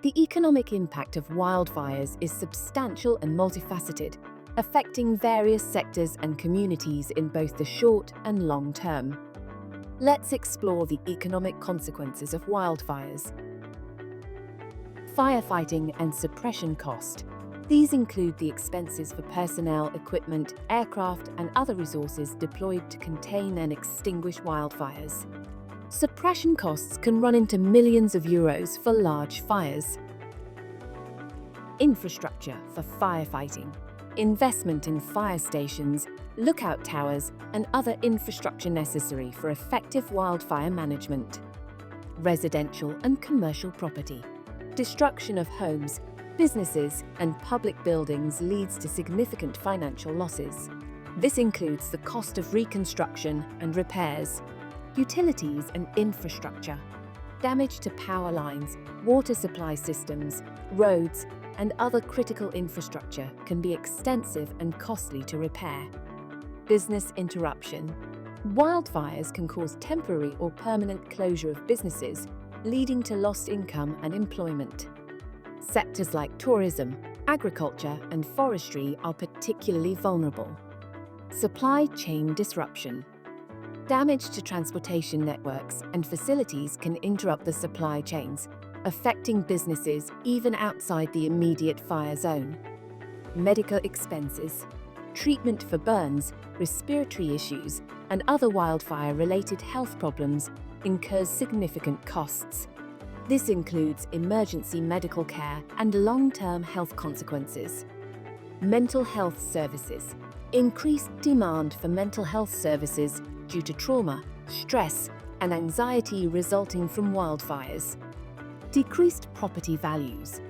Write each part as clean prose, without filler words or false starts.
The economic impact of wildfires is substantial and multifaceted, affecting various sectors and communities in both the short and long term. Let's explore the economic consequences of wildfires. Firefighting and suppression cost. These include the expenses for personnel, equipment, aircraft, and other resources deployed to contain and extinguish wildfires. Suppression costs can run into millions of euros for large fires. Infrastructure for firefighting. Investment in fire stations, lookout towers, and other infrastructure necessary for effective wildfire management. Residential and commercial property. Destruction of homes, businesses, and public buildings leads to significant financial losses. This includes the cost of reconstruction and repairs. Utilities and infrastructure. Damage to power lines, water supply systems, roads, and other critical infrastructure can be extensive and costly to repair. Business interruption. Wildfires can cause temporary or permanent closure of businesses, leading to lost income and employment. Sectors like tourism, agriculture, and forestry are particularly vulnerable. Supply chain disruption. Damage to transportation networks and facilities can interrupt the supply chains, affecting businesses even outside the immediate fire zone. Medical expenses. Treatment for burns, respiratory issues, and other wildfire-related health problems incurs significant costs. This includes emergency medical care and long-term health consequences. Mental health services. Increased demand for mental health services due to trauma, stress, and anxiety resulting from wildfires. Decreased property values.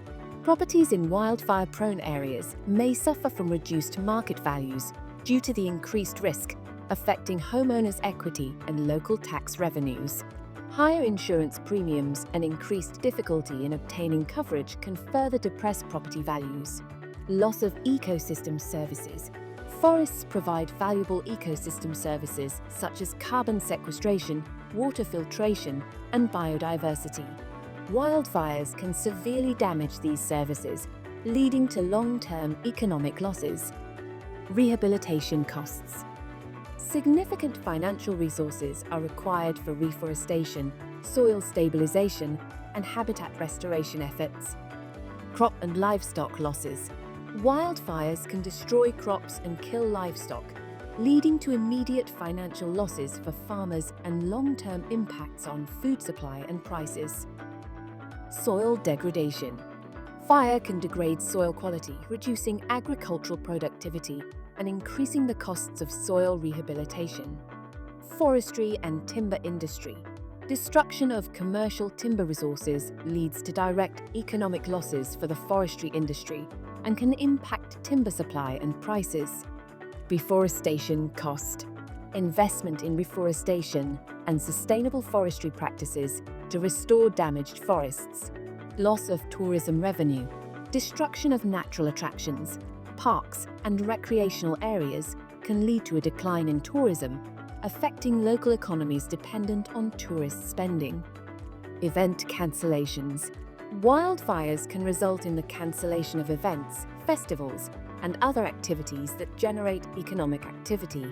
Properties in wildfire-prone areas may suffer from reduced market values due to the increased risk, affecting homeowners' equity and local tax revenues. Higher insurance premiums and increased difficulty in obtaining coverage can further depress property values. Loss of ecosystem services. Forests provide valuable ecosystem services such as carbon sequestration, water filtration, and biodiversity. Wildfires can severely damage these services, leading to long-term economic losses. Rehabilitation costs. Significant financial resources are required for reforestation, soil stabilization, and habitat restoration efforts. Crop and livestock losses. Wildfires can destroy crops and kill livestock, leading to immediate financial losses for farmers and long-term impacts on food supply and prices. Soil degradation. Fire can degrade soil quality, reducing agricultural productivity and increasing the costs of soil rehabilitation. Forestry and timber industry. Destruction of commercial timber resources leads to direct economic losses for the forestry industry and can impact timber supply and prices. Reforestation cost. Investment in reforestation and sustainable forestry practices to restore damaged forests. Loss of tourism revenue. Destruction of natural attractions, parks, and recreational areas can lead to a decline in tourism, affecting local economies dependent on tourist spending. Event cancellations. Wildfires can result in the cancellation of events, festivals, and other activities that generate economic activity,